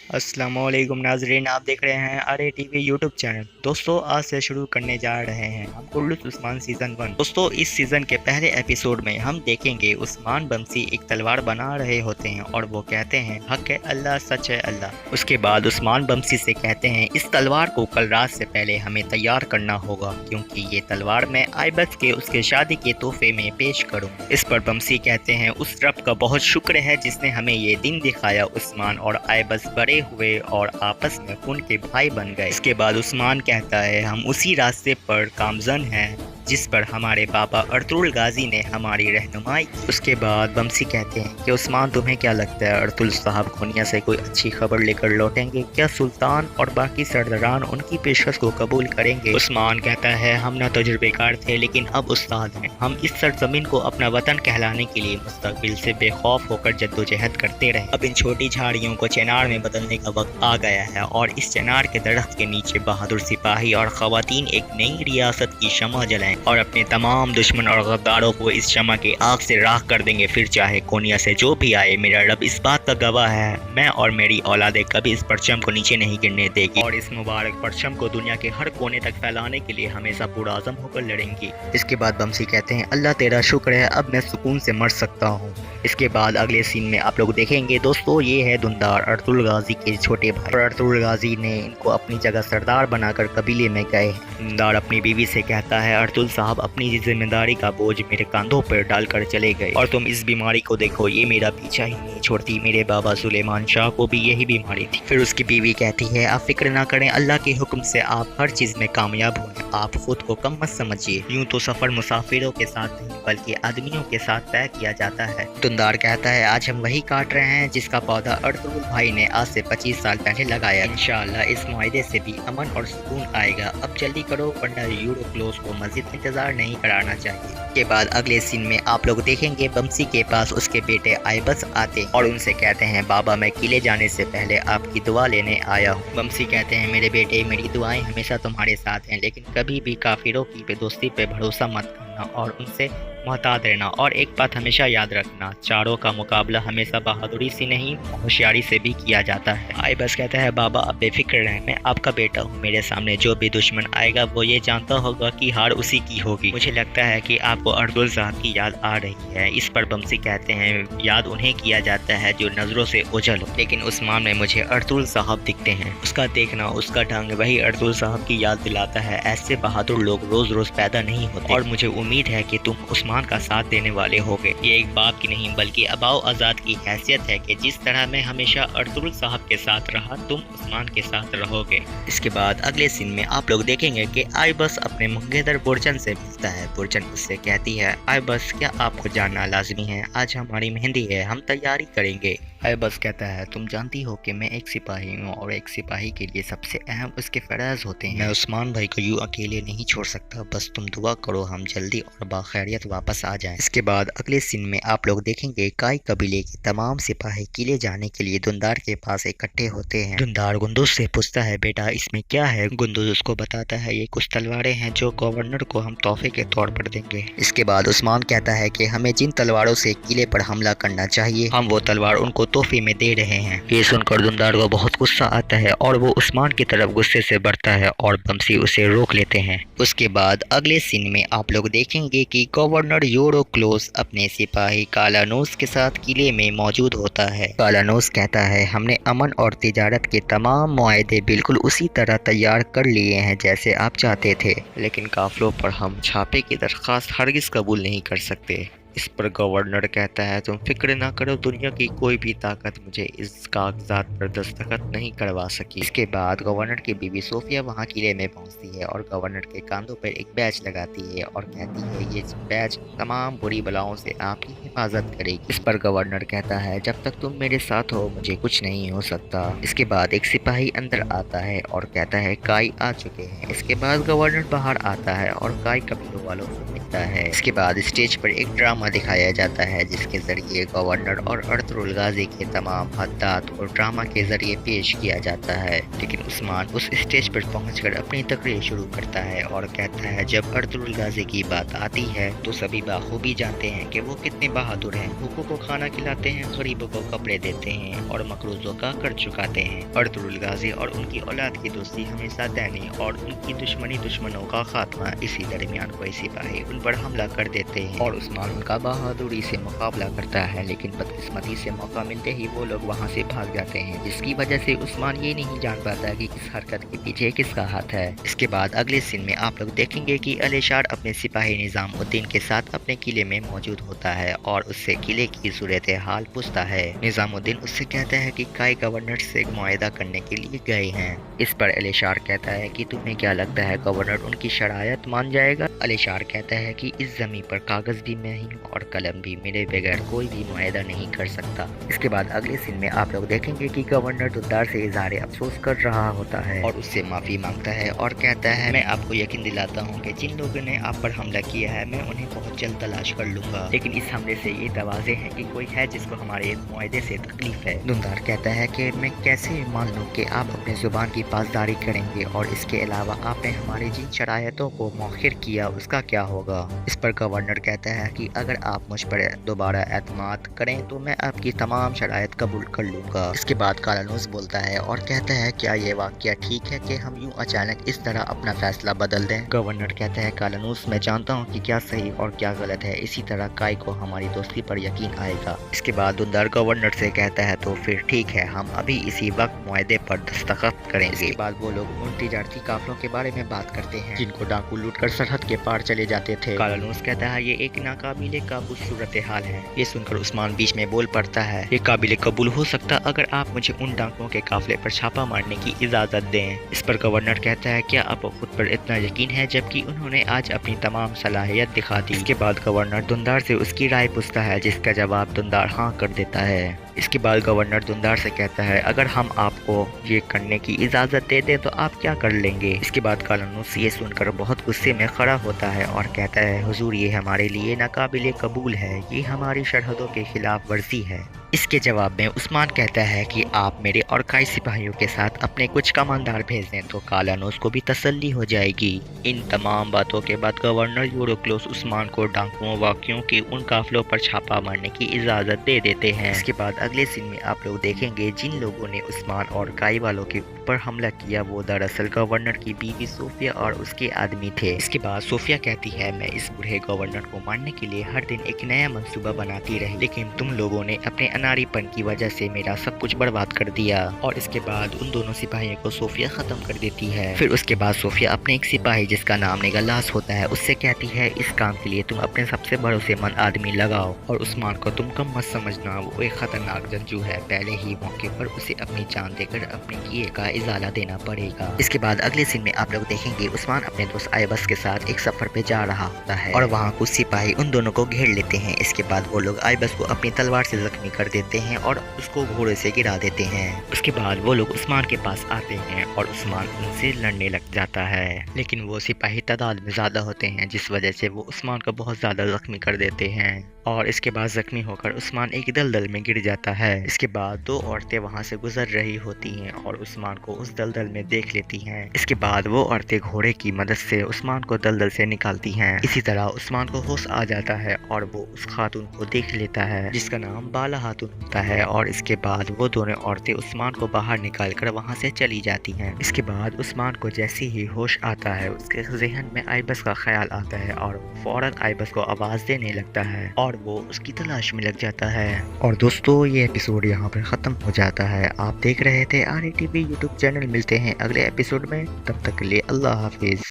अस्सलाम वालेकुम नाजरीन, आप देख रहे हैं R T V YouTube channel. दोस्तों, आज से शुरू करने जा रहे हैं हम कुल्लूस उस्मान सीजन 1। दोस्तों, इस सीजन के पहले एपिसोड में हम देखेंगे उस्मान बमसी एक तलवार बना रहे होते हैं और वो कहते हैं हक है अल्लाह, सच है अल्लाह। उसके बाद उस्मान बमसी से कहते हैं इस तलवार को कल रात से पहले हमें तैयार करना होगा, क्योंकि ये तलवार मैं आइबस के उसके शादी के तोहफे में पेश करूँ। इस पर बमसी कहते हैं उस रब का बहुत शुक्र है जिसने हमें ये दिन दिखाया। उस्मान और आइबस बड़े हुए और आपस में खून के भाई बन गए। इसके बाद उस्मान कहता है हम उसी रास्ते पर कामजन हैं जिस पर हमारे बाबा अर्तुल गाजी ने हमारी रहनुमाई की। उसके बाद बमसी कहते हैं कि उस्मान, तुम्हें क्या लगता है अर्तुल साहब खोनिया से कोई अच्छी खबर लेकर लौटेंगे? क्या सुल्तान और बाकी सरदारान उनकी पेशकश को कबूल करेंगे? उस्मान कहता है हम न तजुर्बेकार थे लेकिन अब उस्ताद हैं। हम इस सरजमीन को अपना वतन कहलाने के लिए मुस्तकबिल से बेखौफ होकर जद्दोजहद करते रहे। अब इन छोटी झाड़ियों को चिनार में बदलने का वक्त आ गया है और इस चिनार के दरख्त के नीचे बहादुर सिपाही और खवातीन एक नई रियासत की शमع जलाएं और अपने तमाम दुश्मन और गद्दारों को इस शमع की आग से राख कर देंगे। फिर चाहे कोनिया से जो भी आए, मेरा रब इस बात का गवाह है, मैं और मेरी औलादें कभी इस परचम को नीचे नहीं गिरने देगी और इस मुबारक परचम को दुनिया के हर कोने तक फैलाने के लिए हमेशा पुरआज़म होकर लड़ेंगी। इसके बाद बमसी कहते हैं अल्लाह तेरा शुक्र है, अब मैं सुकून से मर सकता हूँ। इसके बाद अगले सीन में आप लोग देखेंगे दोस्तों, ये है दुंदार अर्तुल गाजी के छोटे भाई। अर्तुल गाजी ने इनको अपनी जगह सरदार बनाकर कबीले में गए। दुंदार अपनी बीवी से कहता है अर्तुल साहब, अपनी जिम्मेदारी का बोझ मेरे कंधों पर डालकर चले गए और तुम इस बीमारी को देखो, ये मेरा पीछा ही नहीं छोड़ती। मेरे बाबा सुलेमान शाह को भी यही बीमारी थी। फिर उसकी बीवी कहती है आप फिक्र ना करें, अल्लाह के हुक्म से आप हर चीज में कामयाब हुए, आप खुद को कम मत समझिए। यूं तो सफर मुसाफिरों के साथ नहीं बल्कि आदमियों के साथ तय किया जाता है। दुंदार कहता है आज हम वही काट रहे हैं जिसका पौधा अर्तुल भाई ने आज से 25 साल पहले लगाया। इंशाअल्लाह इस मुआहदे से भी अमन और सुकून आएगा। अब जल्दी करो वरना यूरोक्लोस को मजीद इंतजार नहीं कराना चाहिए। के बाद अगले सीन में आप लोग देखेंगे बमसी के पास उसके बेटे आइबस आते और उनसे कहते हैं बाबा, मैं किले जाने से पहले आपकी दुआ लेने आया हूँ। बमसी कहते हैं मेरे बेटे, मेरी दुआएं हमेशा तुम्हारे साथ हैं, लेकिन कभी भी काफिरों की दोस्ती पे भरोसा मत करना और उनसे मोहतात रहना। और एक बात हमेशा याद रखना, चारों का मुकाबला हमेशा बहादुरी से नहीं होशियारी से भी किया जाता है। आइबस कहता है बाबा आप बेफिक्र रहें, मैं आपका बेटा हूँ, मेरे सामने जो भी दुश्मन आएगा वो ये जानता होगा कि हार उसी की होगी। मुझे लगता है कि आपको अर्तुल साहब की याद आ रही है। इस पर बमसी कहते हैं याद उन्हें किया जाता है जो नजरों से ओझल हो, लेकिन उस्मान में मुझे अर्तुल साहब दिखते हैं। उसका देखना, उसका ढंग वही अर्तुल साहब की याद दिलाता है। ऐसे बहादुर लोग रोज रोज पैदा नहीं होते और मुझे उम्मीद है कि तुम उस्मान का साथ देने वाले होगे। ये एक बाप की नहीं बल्कि अबाओ आजाद की हैसियत है कि जिस तरह मैं हमेशा अर्तुल साहब के साथ रहा, तुम उस्मान के साथ रहोगे। इसके बाद अगले सीन में आप लोग देखेंगे कि आइबस अपने मंगेदर बुरजन से मिलता है। बुरजन उससे कहती है आइबस, क्या आपको जानना लाजमी है, आज हमारी मेहंदी है, हम तैयारी करेंगे। आइबस कहता है तुम जानती हो कि मैं एक सिपाही हूँ और एक सिपाही के लिए सबसे अहम उसके फराज होते हैं। मैं उस्मान भाई को यूं अकेले नहीं छोड़ सकता, बस तुम दुआ करो हम जल्दी और बाखैरियत वापस आ जाएं। इसके बाद अगले सीन में आप लोग देखेंगे काई कबीले के तमाम सिपाही किले जाने के लिए दुंदार के पास इकट्ठे होते हैं। दुंदार गुंदुज से पूछता है बेटा इसमें क्या है? गुंदुज उसको बताता है ये कुछ तलवारें हैं जो गवर्नर को हम तोहफे के तौर पर देंगे। इसके बाद उस्मान कहता है कि हमें जिन तलवारों से किले पर हमला करना चाहिए हम वो तलवार उनको तोहफे में दे रहे हैं। ये सुनकर दुंदार को बहुत गुस्सा आता है और वो उस्मान की तरफ गुस्से से बढ़ता है और बमसी उसे रोक लेते हैं। उसके बाद अगले सीन में आप लोग देखेंगे कि गवर्नर यूरोक्लोस अपने सिपाही कालानोस के साथ किले में मौजूद होता है। कालानोस कहता है हमने अमन और तिजारत के तमाम मुआहदे बिल्कुल उसी तरह तैयार कर लिए हैं जैसे आप चाहते थे, लेकिन काफिलों पर हम छापे की दरख्वास्त हरगिज कबूल नहीं कर सकते। इस पर गवर्नर कहता है तुम फिक्र ना करो, दुनिया की कोई भी ताकत मुझे इस कागजात पर दस्तखत नहीं करवा सकी। इसके बाद गवर्नर की बीवी सोफिया वहां किले में पहुंचती है और गवर्नर के कांधों पर एक बैच लगाती है और कहती है ये बैच तमाम बुरी बलाओं से आपकी हिफाजत करेगी। इस पर गवर्नर कहता है जब तक तुम मेरे साथ हो मुझे कुछ नहीं हो सकता। इसके बाद एक सिपाही अंदर आता है और कहता है काई आ चुके हैं। इसके बाद गवर्नर बाहर आता है और काई कबीलों वालों से मिलता है। इसके बाद स्टेज पर एक ड्रामा ड्रामा दिखाया जाता है जिसके जरिए गवर्नर और अर्तुगरुल गाजी के तमाम हद्दात और ड्रामा के जरिए पेश किया जाता है। लेकिन उस्मान उस स्टेज पर पहुंचकर अपनी तकरीर शुरू करता है और कहता है जब अर्तुगरुल गाजी की बात आती है तो सभी बाखूबी जानते हैं कि वो कितने बहादुर हैं। भूखों को खाना खिलाते हैं, गरीबों को कपड़े देते हैं और मकरूजों का कर्ज चुकाते हैं। अर्तुगरुल गाजी और उनकी औलाद की दोस्ती हमेशा दैनी और उनकी दुश्मनी दुश्मनों का खात्मा। इसी दरमियान कोई सिपाही उन पर हमला कर देते हैं और उस्मान उनका बहादुरी से मुकाबला करता है, लेकिन बदकिस्मती से मौका मिलते ही वो लोग वहाँ से भाग जाते हैं, जिसकी वजह से उस्मान ये नहीं जान पाता कि इस हरकत के पीछे किसका हाथ है। इसके बाद अगले सीन में आप लोग देखेंगे कि अलीशार अपने सिपाही निजामुद्दीन के साथ अपने किले में मौजूद होता है और उससे किले की सूरत हाल पूछता है। निजामुद्दीन उससे कहता है कि कई गवर्नर से मुआहदा करने के लिए गए हैं। इस पर अलीशार कहता है कि तुम्हें क्या लगता है गवर्नर उनकी शरायत मान जाएगा? अलीशार कहता है कि इस जमीन पर कागज भी मैं ही हूँ और कलम भी, मेरे बगैर कोई भी मुआहदा नहीं कर सकता। इसके बाद अगले सीन में आप लोग देखेंगे कि गवर्नर दुंदार से इजहार अफसोस कर रहा होता है और उससे माफी मांगता है और कहता है मैं आपको यकीन दिलाता हूँ कि जिन लोगों ने आप पर हमला किया है मैं उन्हें बहुत जल्द तलाश कर लूंगा, लेकिन इस हमले से ये दवाजे है कि कोई है जिसको हमारे मुआहदे से तकलीफ है। दुंदार कहता है कि मैं कैसे मान लूँ कि आप अपने जुबान की पासदारी करेंगे और इसके अलावा आपने हमारी जिन शरायतों को मौखिर किया उसका क्या होगा? इस पर गवर्नर कहता है कि अगर आप मुझ पर दोबारा एतमाद करें तो मैं आपकी तमाम शरायत कबूल कर लूंगा। इसके बाद कालानूस बोलता है और कहता है क्या ये वाकया ठीक है कि हम यूं अचानक इस तरह अपना फैसला बदल दें? गवर्नर कहता है कालानूस मैं जानता हूँ कि क्या सही और क्या गलत है, इसी तरह काई को हमारी दोस्ती पर यकीन आएगा। इसके बाद दुंदार गवर्नर से कहता है तो फिर ठीक है, हम अभी इसी वक्त मुआहदे पर दस्तखत करेंगे। इसके बाद वो लोग उन तिजारती काफिलों के बारे में बात करते हैं जिनको डाकू लूटकर सरहद के पार चले जाते थे। कालानूस कहता है ये एक नाकाबिले काबू सूरत हाल है। ये सुनकर उस्मान बीच में बोल पड़ता है ये काबिले कबूल हो सकता अगर आप मुझे उन डाकुओं के काफिले पर छापा मारने की इजाजत दें। इस पर गवर्नर कहता है क्या आपको खुद पर इतना यकीन है, जबकि उन्होंने आज अपनी तमाम सलाहियत दिखा दी। इसके बाद गवर्नर दुंदार से उसकी राय पूछता है जिसका जवाब दुंदार हाँ कर देता है। इसके बाद गवर्नर दुंदार से कहता है अगर हम आपको ये करने की इजाजत दे दें तो आप क्या कर लेंगे? इसके बाद कालानूस ये सुनकर बहुत गुस्से में खड़ा होता है और कहता है हुजूर ये हमारे लिए नाकाबिले कबूल है, ये हमारी सरहदों के खिलाफ वर्जी है। इसके जवाब में उस्मान कहता है कि आप मेरे और कई सिपाहियों के साथ अपने कुछ कमांडर भेज दें तो कालानूस को भी तसल्ली हो जाएगी। इन तमाम बातों के बाद गवर्नर यूरोक्लोस उस्मान को डाकुओं वाकियों की उन काफिलों पर छापा मारने की इजाजत दे देते हैं। इसके बाद अगले सीन में आप लोग देखेंगे जिन लोगों ने उस्मान और काई वालों के ऊपर हमला किया वो दरअसल गवर्नर की बीवी सोफिया और उसके आदमी थे। इसके बाद सोफिया कहती है मैं इस बूढ़े गवर्नर को मारने के लिए हर दिन एक नया मंसूबा बनाती रही, लेकिन तुम लोगों ने अपने अनारीपन की वजह से मेरा सब कुछ बर्बाद कर दिया। और इसके बाद उन दोनों सिपाहियों को सोफिया खत्म कर देती है। फिर उसके बाद सोफिया अपने एक सिपाही जिसका नाम निगलास होता है उससे कहती है इस काम के लिए तुम अपने सबसे भरोसेमंद आदमी लगाओ और उस्मान को तुम कम मत समझना, वो एक खतरनाक जंजू है, पहले ही मौके पर उसे अपनी जान देकर अपने किए का इजाला देना पड़ेगा। इसके बाद अगले सीन में आप लोग देखेंगे उस्मान अपने दोस्त आयबस के साथ एक सफर पे जा रहा होता है और वहाँ कुछ सिपाही उन दोनों को घेर लेते हैं। इसके बाद वो लोग आयबस को अपनी तलवार से जख्मी कर देते हैं और उसको घोड़े से गिरा देते हैं। उसके बाद वो लोग उस्मान के पास आते हैं और उस्मान उनसे लड़ने लग जाता है, लेकिन वो सिपाही तादाद में ज्यादा होते हैं जिस वजह से वो उस्मान को बहुत ज्यादा जख्मी कर देते हैं और इसके बाद जख्मी होकर उस्मान एक दलदल में गिर जाता है। इसके बाद दो औरतें वहां से गुजर रही होती हैं और उस्मान को उस दलदल में देख लेती हैं। इसके बाद वो औरतें घोड़े की मदद से उस्मान को दलदल से निकालती हैं। इसी तरह उस्मान को होश आ जाता है और वो उस खातून को देख लेता है जिसका नाम बाला खातून होता है और इसके बाद वो दोनों औरतें उस्मान को बाहर निकाल कर वहाँ से चली जाती हैं। इसके बाद उस्मान को जैसे ही होश आता है उसके जहन में आयबस का ख्याल आता है और फौरन आयबस को आवाज देने लगता है और वो उसकी तलाश में लग जाता है। और दोस्तों ये एपिसोड यहाँ पर खत्म हो जाता है। आप देख रहे थे RATV यूट्यूब चैनल। मिलते हैं अगले एपिसोड में, तब तक के लिए अल्लाह हाफिज।